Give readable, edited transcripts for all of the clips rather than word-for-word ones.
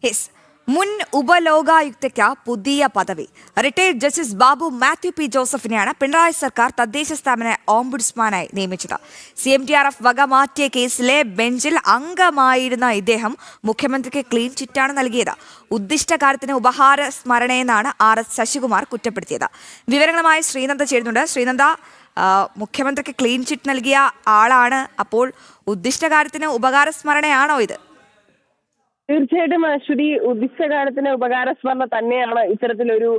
Yes, മുൻ ഉപലോകായുക്തയ്ക്ക് പുതിയ പദവി. Retired justice Babu Mathew P ജോസഫിനെയാണ് പിണറായി സർക്കാർ തദ്ദേശ സ്ഥാപന ഓംബുഡ്സ്മാനായി നിയമിച്ചത്. CMTRF വക മാറ്റിയ കേസിലെ ബെഞ്ചിൽ അംഗമായിരുന്ന ഇദ്ദേഹം മുഖ്യമന്ത്രിക്ക് ക്ലീൻ ചിറ്റാണ് നൽകിയത്. ഉദ്ദിഷ്ട കാര്യത്തിന് ഉപഹാര സ്മരണയെന്നാണ് RS ശശികുമാർ കുറ്റപ്പെടുത്തിയത്. വിവരങ്ങളുമായി ശ്രീനന്ദ ചേരുന്നുണ്ട്. ശ്രീനന്ദ, മുഖ്യമന്ത്രിക്ക് ക്ലീൻ ചിറ്റ് നൽകിയ ആളാണ്. അപ്പോൾ ഉദ്ദിഷ്ട കാര്യത്തിന് ഉപകാര സ്മരണയാണോ ഇത്? തീർച്ചയായിട്ടും അശ്വതി, ഉദ്ദിഷ്ടകാലത്തിന് ഉപകാരസ്മരണ തന്നെയാണ് ഇത്തരത്തിലൊരു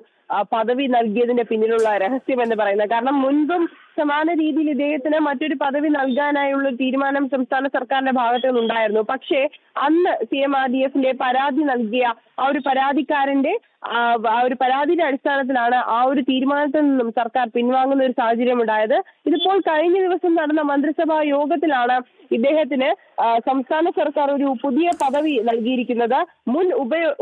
പദവി നൽകിയതിന്റെ പിന്നിലുള്ള രഹസ്യം എന്ന് പറയുന്നത്. കാരണം മുൻപും സമാന രീതിയിൽ ഇദ്ദേഹത്തിന് മറ്റൊരു പദവി നൽകാനായുള്ള തീരുമാനം സംസ്ഥാന സർക്കാരിന്റെ ഭാഗത്തു നിന്നുണ്ടായിരുന്നു. പക്ഷേ അന്ന് CMRDFന്റെ പരാതി നൽകിയ ആ ഒരു പരാതിക്കാരന്റെ ഒരു പരാതിയുടെ അടിസ്ഥാനത്തിലാണ് ആ ഒരു തീരുമാനത്തിൽ നിന്നും സർക്കാർ പിൻവാങ്ങുന്ന ഒരു സാഹചര്യം ഉണ്ടായത്. ഇതിപ്പോൾ കഴിഞ്ഞ ദിവസം നടന്ന മന്ത്രിസഭാ യോഗത്തിലാണ് ഇദ്ദേഹത്തിന് സംസ്ഥാന സർക്കാർ ഒരു പുതിയ പദവി നൽകിയിരിക്കുന്നത്. മുൻ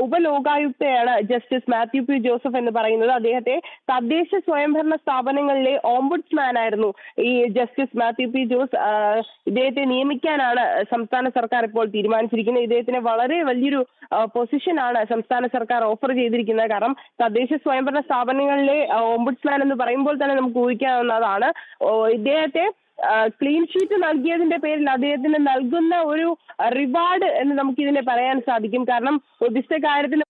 ഉപലോകായുക്തയാണ് ജസ്റ്റിസ് മാത്യു പി ജോസഫ് എന്ന് പറയുന്നത്. അദ്ദേഹത്തെ തദ്ദേശ സ്വയംഭരണ സ്ഥാപനങ്ങളിലെ ഓംബുഡ്സ്മാൻ ആയിരുന്നു ഈ ജസ്റ്റിസ് മാത്യു പി ജോസ്. ഇദ്ദേഹത്തെ നിയമിക്കാനാണ് സംസ്ഥാന സർക്കാർ ഇപ്പോൾ തീരുമാനിച്ചിരിക്കുന്നത്. ഇദ്ദേഹത്തിന് വളരെ വലിയൊരു പൊസിഷനാണ് സംസ്ഥാന സർക്കാർ ഓഫർ ചെയ്തിരിക്കുന്നത്. കാരണം തദ്ദേശ സ്വയംഭരണ സ്ഥാപനങ്ങളിലെ ഓംബുഡ്സ്മാൻ എന്ന് പറയുമ്പോൾ തന്നെ നമുക്ക് ഊഹിക്കാവുന്നതാണ്. ഇദ്ദേഹത്തെ ക്ലീൻ ഷീറ്റ് നൽകിയതിന്റെ പേരിൽ അദ്ദേഹത്തിന് നൽകുന്ന ഒരു റിവാർഡ് എന്ന് നമുക്ക് ഇതിനെ പറയാൻ സാധിക്കും. കാരണം ഉദ്ദിഷ്ട കാര്യത്തിന്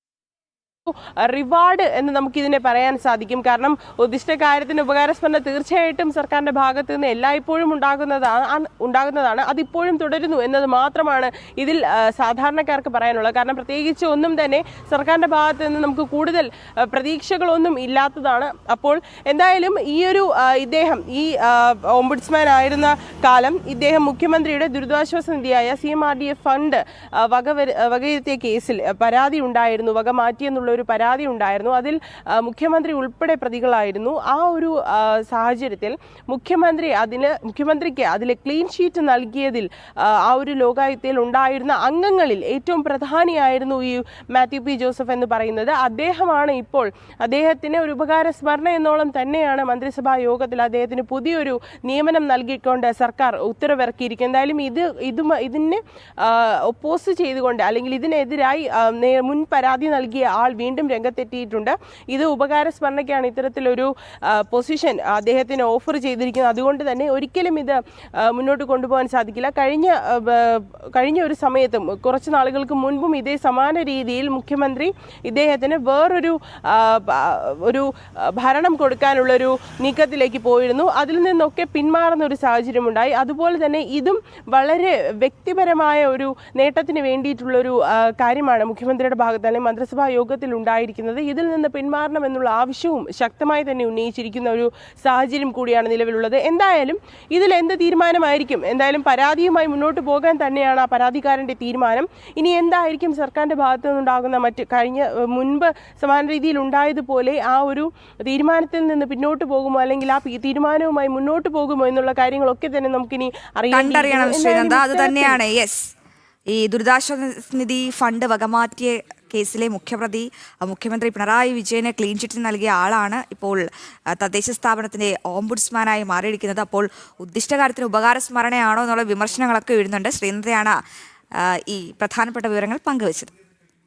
റിവാർഡ് എന്ന് നമുക്കിതിനെ പറയാൻ സാധിക്കും. കാരണം ഉദ്ദിഷ്ട കാര്യത്തിന് ഉപകാരസ്മരണ തീർച്ചയായിട്ടും സർക്കാരിന്റെ ഭാഗത്ത് നിന്ന് എല്ലായ്പ്പോഴും ഉണ്ടാകുന്നതാണ്. അതിപ്പോഴും തുടരുന്നു എന്നത് മാത്രമാണ് ഇതിൽ സാധാരണക്കാർക്ക് പറയാനുള്ളത്. കാരണം പ്രത്യേകിച്ച് ഒന്നും തന്നെ സർക്കാരിന്റെ ഭാഗത്ത് നിന്ന് നമുക്ക് കൂടുതൽ പ്രതീക്ഷകളൊന്നും ഇല്ലാത്തതാണ്. അപ്പോൾ എന്തായാലും ഇദ്ദേഹം ഈ ഓംബുഡ്സ്മാൻ ആയിരുന്ന കാലം ഇദ്ദേഹം മുഖ്യമന്ത്രിയുടെ ദുരിതാശ്വാസ നിധിയായ CMRDF ഫണ്ട് വകയിരുത്തിയ കേസിൽ പരാതി ഉണ്ടായിരുന്നു, വക മാറ്റിയെന്നുള്ള ഒരു പരാതി ഉണ്ടായിരുന്നു. അതിൽ മുഖ്യമന്ത്രി ഉൾപ്പെടെ പ്രതികളായിരുന്നു. ആ ഒരു സാഹചര്യത്തിൽ മുഖ്യമന്ത്രിക്ക് അതിലെ ക്ലീൻ ഷീറ്റ് നൽകിയതിൽ ആ ഒരു ലോകായുക്തയിൽ ഉണ്ടായിരുന്ന അംഗങ്ങളിൽ ഏറ്റവും പ്രധാനിയായിരുന്നു ഈ മാത്യു പി ജോസഫ് എന്ന് പറയുന്നത്. അദ്ദേഹമാണ് ഇപ്പോൾ അദ്ദേഹത്തിന് ഒരു ഉപകാര സ്മരണ എന്നോളം തന്നെയാണ് മന്ത്രിസഭാ യോഗത്തിൽ അദ്ദേഹത്തിന് പുതിയൊരു നിയമനം നൽകിക്കൊണ്ട് സർക്കാർ ഉത്തരവിറക്കിയിരിക്കുന്നത്. എന്തായാലും ഇതിനെ ഒപ്പോസ് ചെയ്തുകൊണ്ട് അല്ലെങ്കിൽ ഇതിനെതിരായി മുൻ പരാതി നൽകിയ ആൾ വീണ്ടും രംഗത്തെത്തിയിട്ടുണ്ട്. ഇത് ഉപകാര സ്മരണയ്ക്കാണ് ഇത്തരത്തിലൊരു പൊസിഷൻ അദ്ദേഹത്തിന് ഓഫർ ചെയ്തിരിക്കുന്നത്. അതുകൊണ്ട് തന്നെ ഒരിക്കലും ഇത് മുന്നോട്ട് കൊണ്ടുപോകാൻ സാധിക്കില്ല. കഴിഞ്ഞ ഒരു സമയത്തും കുറച്ച് നാളുകൾക്ക് മുൻപും ഇതേ സമാന രീതിയിൽ മുഖ്യമന്ത്രി ഇദ്ദേഹത്തിന് വേറൊരു ഭരണം കൊടുക്കാനുള്ളൊരു നീക്കത്തിലേക്ക് പോയിരുന്നു. അതിൽ നിന്നൊക്കെ പിന്മാറുന്ന ഒരു സാഹചര്യമുണ്ടായി. അതുപോലെ തന്നെ ഇതും വളരെ വ്യക്തിപരമായ ഒരു നേട്ടത്തിന് വേണ്ടിയിട്ടുള്ളൊരു കാര്യമാണ് മുഖ്യമന്ത്രിയുടെ ഭാഗത്ത് അല്ലെങ്കിൽ മന്ത്രിസഭാ യോഗത്തിൽ ഉണ്ടായിരിക്കുന്നത്. ഇതിൽ നിന്ന് പിന്മാറണം എന്നുള്ള ആവശ്യവും ശക്തമായി തന്നെ ഉന്നയിച്ചിരിക്കുന്ന ഒരു സാഹചര്യം കൂടിയാണ് നിലവിലുള്ളത്. എന്തായാലും ഇതിൽ എന്ത് തീരുമാനമായിരിക്കും? എന്തായാലും പരാതിയുമായി മുന്നോട്ട് പോകാൻ തന്നെയാണ് ആ പരാതിക്കാരന്റെ തീരുമാനം. ഇനി എന്തായിരിക്കും സർക്കാരിന്റെ ഭാഗത്തു നിന്നുണ്ടാകുന്ന മുൻപ് സമാന രീതിയിൽ ഉണ്ടായതുപോലെ ആ ഒരു തീരുമാനത്തിൽ നിന്ന് പിന്നോട്ട് പോകുമോ അല്ലെങ്കിൽ ആ തീരുമാനവുമായി മുന്നോട്ട് പോകുമോ എന്നുള്ള കാര്യങ്ങളൊക്കെ തന്നെ നമുക്കിനി അറിയണം. അത് തന്നെയാണ് ഈ ദുരിതാശ്വാസ നിധി ഫണ്ട് വകമാറ്റിയ കേസിലെ മുഖ്യമന്ത്രി പിണറായി വിജയന് ക്ലീൻ ചിറ്റ് നൽകിയ ആളാണ് ഇപ്പോൾ തദ്ദേശ സ്ഥാപനത്തിന്റെ ഓംബുഡ്സ്മാനായി മാറിയിരിക്കുന്നത്. അപ്പോൾ ഉദ്ദിഷ്ട കാര്യത്തിന് ഉപകാര സ്മരണയാണോ എന്നുള്ള വിമർശനങ്ങളൊക്കെ എഴുതുന്നുണ്ട്. ശ്രീനന്ദയാണ് ഈ പ്രധാനപ്പെട്ട വിവരങ്ങൾ പങ്കുവച്ചത്.